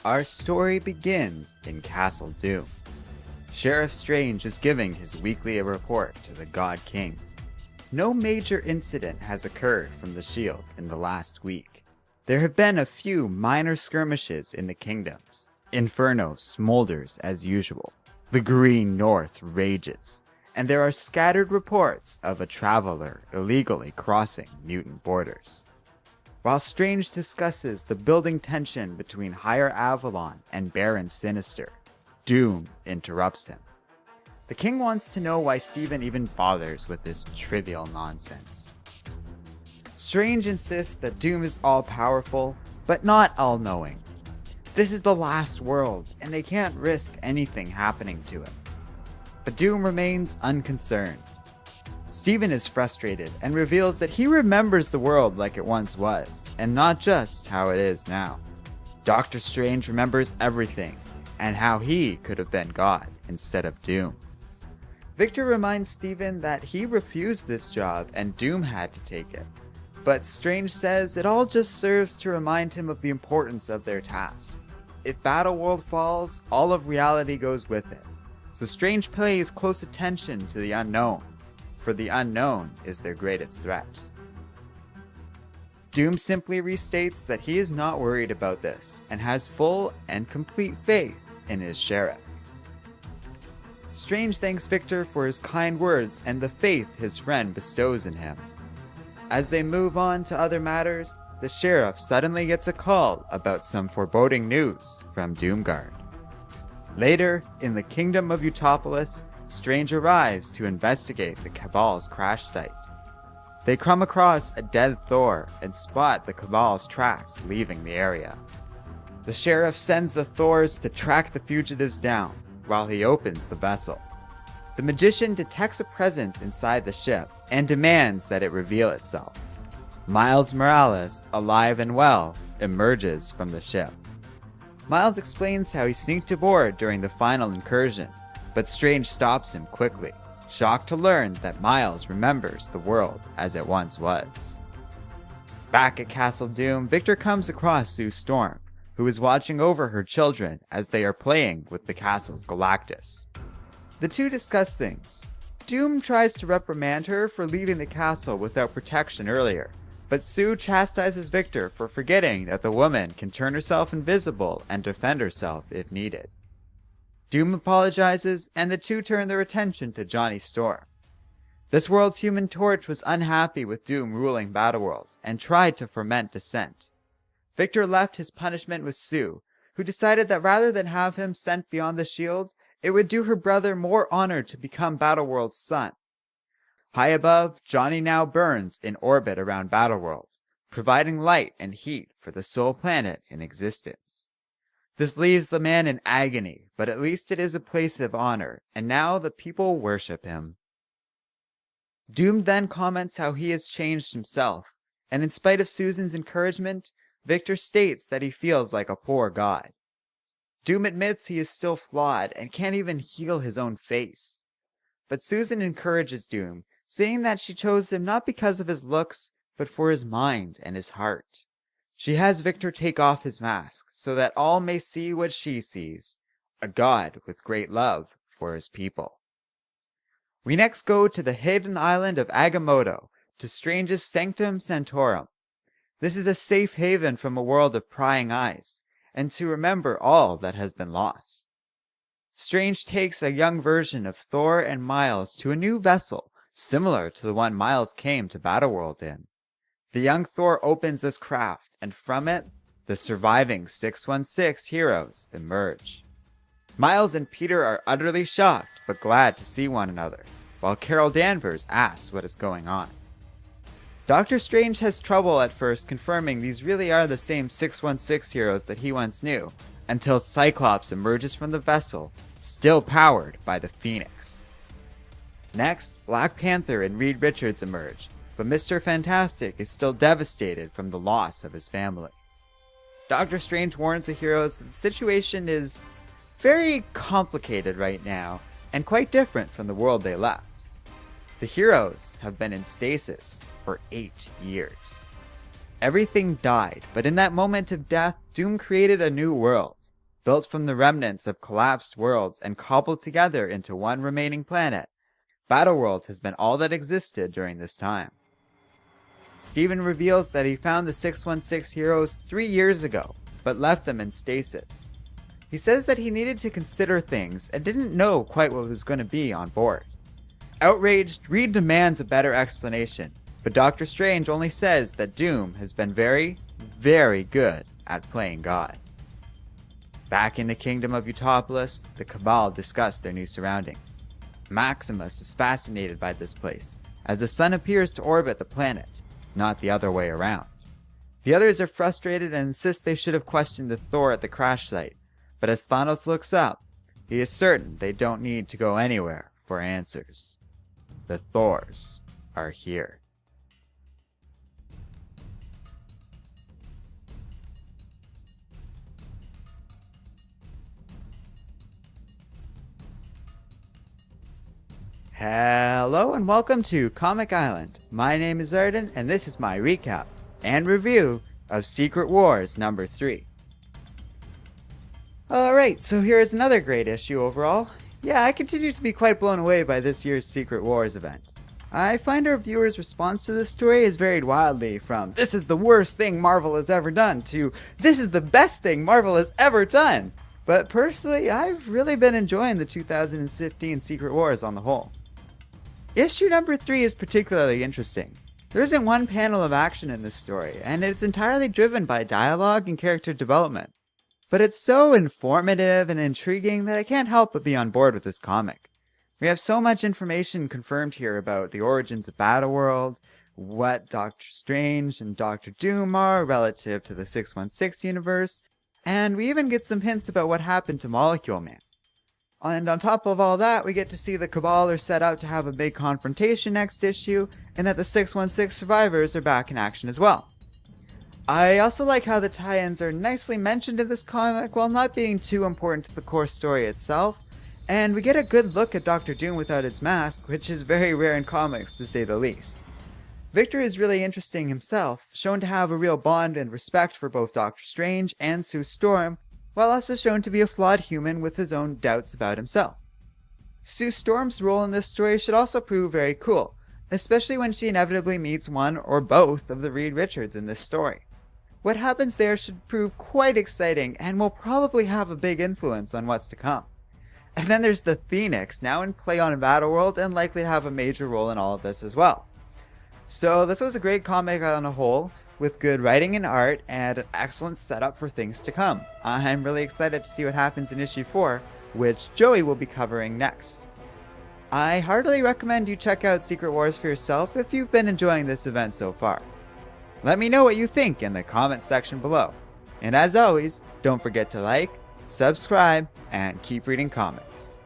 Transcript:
Our story begins in Castle Doom. Sheriff Strange is giving his weekly report to the God King. No major incident has occurred from the shield in the last week. There have been a few minor skirmishes in the kingdoms. Inferno smolders as usual. The Green North rages. And there are scattered reports of a traveler illegally crossing mutant borders. While Strange discusses the building tension between Higher Avalon and Baron Sinister, Doom interrupts him. The king wants to know why Stephen even bothers with this trivial nonsense. Strange insists that Doom is all-powerful, but not all-knowing. This is the last world, and they can't risk anything happening to him. But Doom remains unconcerned. Stephen is frustrated and reveals that he remembers the world like it once was, and not just how it is now. Doctor Strange remembers everything, and how he could have been God instead of Doom. Victor reminds Stephen that he refused this job and Doom had to take it. But Strange says it all just serves to remind him of the importance of their task. If Battleworld falls, all of reality goes with it. So Strange pays close attention to the unknown, for the unknown is their greatest threat. Doom simply restates that he is not worried about this, and has full and complete faith in his sheriff. Strange thanks Victor for his kind words and the faith his friend bestows in him. As they move on to other matters, the sheriff suddenly gets a call about some foreboding news from Doomguard. Later, in the kingdom of Utopolis, Strange arrives to investigate the Cabal's crash site. They come across a dead Thor and spot the Cabal's tracks leaving the area. The sheriff sends the Thors to track the fugitives down while he opens the vessel. The magician detects a presence inside the ship and demands that it reveal itself. Miles Morales, alive and well, emerges from the ship. Miles explains how he sneaked aboard during the final incursion, but Strange stops him quickly, shocked to learn that Miles remembers the world as it once was. Back at Castle Doom, Victor comes across Sue Storm, who is watching over her children as they are playing with the castle's Galactus. The two discuss things. Doom tries to reprimand her for leaving the castle without protection earlier, but Sue chastises Victor for forgetting that the woman can turn herself invisible and defend herself if needed. Doom apologizes, and the two turn their attention to Johnny Storm. This world's Human Torch was unhappy with Doom ruling Battleworld, and tried to foment dissent. Victor left his punishment with Sue, who decided that rather than have him sent beyond the shield, it would do her brother more honor to become Battleworld's son. High above, Johnny now burns in orbit around Battleworld, providing light and heat for the sole planet in existence. This leaves the man in agony, but at least it is a place of honor, and now the people worship him. Doom then comments how he has changed himself, and in spite of Susan's encouragement, Victor states that he feels like a poor god. Doom admits he is still flawed and can't even heal his own face. But Susan encourages Doom, saying that she chose him not because of his looks, but for his mind and his heart. She has Victor take off his mask, so that all may see what she sees, a god with great love for his people. We next go to the hidden island of Agamotto, to Strange's Sanctum Sanctorum. This is a safe haven from a world of prying eyes, and to remember all that has been lost. Strange takes a young version of Thor and Miles to a new vessel, similar to the one Miles came to Battleworld in. The young Thor opens this craft, and from it, the surviving 616 heroes emerge. Miles and Peter are utterly shocked, but glad to see one another, while Carol Danvers asks what is going on. Doctor Strange has trouble at first confirming these really are the same 616 heroes that he once knew, until Cyclops emerges from the vessel, still powered by the Phoenix. Next, Black Panther and Reed Richards emerge, but Mr. Fantastic is still devastated from the loss of his family. Doctor Strange warns the heroes that the situation is very complicated right now, and quite different from the world they left. The heroes have been in stasis for 8 years. Everything died, but in that moment of death, Doom created a new world, built from the remnants of collapsed worlds and cobbled together into one remaining planet, Battleworld has been all that existed during this time. Steven reveals that he found the 616 heroes 3 years ago, but left them in stasis. He says that he needed to consider things and didn't know quite what was going to be on board. Outraged, Reed demands a better explanation, but Doctor Strange only says that Doom has been very, very good at playing God. Back in the kingdom of Utopolis, the Cabal discuss their new surroundings. Maximus is fascinated by this place, as the sun appears to orbit the planet, not the other way around. The others are frustrated and insist they should have questioned the Thor at the crash site, but as Thanos looks up, he is certain they don't need to go anywhere for answers. The Thors are here. Hello and welcome to Comic Island. My name is Arden and this is my recap and review of Secret Wars number 3. Alright, so here is another great issue overall. Yeah, I continue to be quite blown away by this year's Secret Wars event. I find our viewers' response to this story has varied wildly from "this is the worst thing Marvel has ever done" to "this is the best thing Marvel has ever done." But personally, I've really been enjoying the 2015 Secret Wars on the whole. Issue number 3 is particularly interesting. There isn't one panel of action in this story, and it's entirely driven by dialogue and character development. But it's so informative and intriguing that I can't help but be on board with this comic. We have so much information confirmed here about the origins of Battleworld, what Doctor Strange and Doctor Doom are relative to the 616 universe, and we even get some hints about what happened to Molecule Man. And on top of all that, we get to see the Cabal are set out to have a big confrontation next issue, and that the 616 survivors are back in action as well. I also like how the tie-ins are nicely mentioned in this comic while not being too important to the core story itself, and we get a good look at Doctor Doom without his mask, which is very rare in comics to say the least. Victor is really interesting himself, shown to have a real bond and respect for both Doctor Strange and Sue Storm, while also shown to be a flawed human with his own doubts about himself. Sue Storm's role in this story should also prove very cool, especially when she inevitably meets one or both of the Reed Richards in this story. What happens there should prove quite exciting and will probably have a big influence on what's to come. And then there's the Phoenix, now in play on Battleworld and likely to have a major role in all of this as well. So this was a great comic on a whole, with good writing and art and an excellent setup for things to come. I'm really excited to see what happens in issue 4, which Joey will be covering next. I heartily recommend you check out Secret Wars for yourself if you've been enjoying this event so far. Let me know what you think in the comments section below. And as always, don't forget to like, subscribe, and keep reading comics.